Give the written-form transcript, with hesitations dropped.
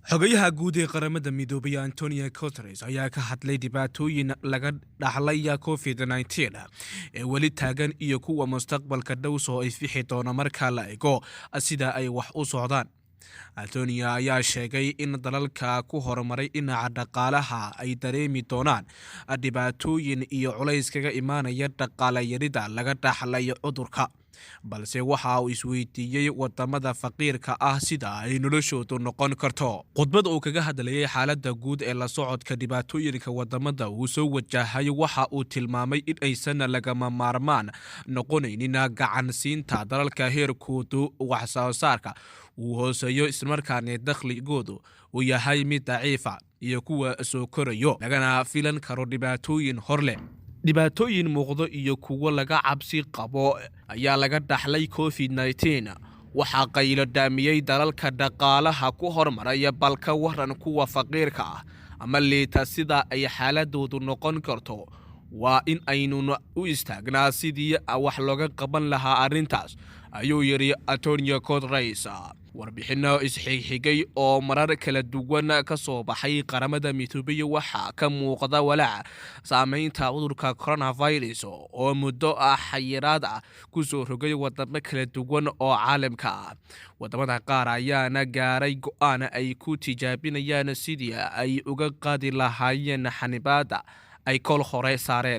xogayaha guud ee qaramada midoobay Antonio Guterres ayaa ka hadlay dhibaatooyin laga dhaxlaya COVID-19 ee wali taagan iyo kuwa mustaqbalka dhow soo ifixi doona marka la eego sida ay wax u socdaan. Antonio ayaa sheegay in dalalka ku horumaray dhinaca dhaqaalaha ay dareemi doonaan dhibaatooyin iyo culays kaga imaanaya dhaqaale yarida laga dhaxlayo cudurka, balse waxa uu isweydiiyay wadamada faqiirka ah sida ay noloshoodu noqon karto. Khudbad uu kaga hadlayay xaaladda guud ee la socodka dhibaatooyinka wadamada uu soo wajahay, waxa uu tilmaamay in aysan lagama maarmaan noqonaynin gacansiinta dalalka heerkoodu wax soo saarka uu hooseeyo islamarkaana dakhligoodu uu yahay mid daciifa iyo kuwa soo korayo lagana filan karo dhibaatooyin hor leh. dhibaatooyin muuqdo iyo kuwo laga cabsi qabo ayaa laga dhaxlay COVID-19. waxaa qaylo dhaamiyay dalalka dhaqaalaha ku hormaraya balka waran kuwa faqiirka ah ama liita sida ay xaaladoodu noqon karto. waa in aynu u istaagnaa sidii wax looga qaban lahaa arrintaas, ayuu yiri Antonio Guterres. warbixino isxigxigay oo marar kala duwan ka soo baxay qaramada midoobay waxa ka muuqda walaac saameynta cudurka coronavirus oo muddo xayiraad ku soo rogay wadamo kala duwan oo caalamka ah. wadamada qaar ayaana gaaray go'aan ay ku tijaabinayaan sidii ay uga qaadi lahaayeen xanibaada ay kol hore saareen.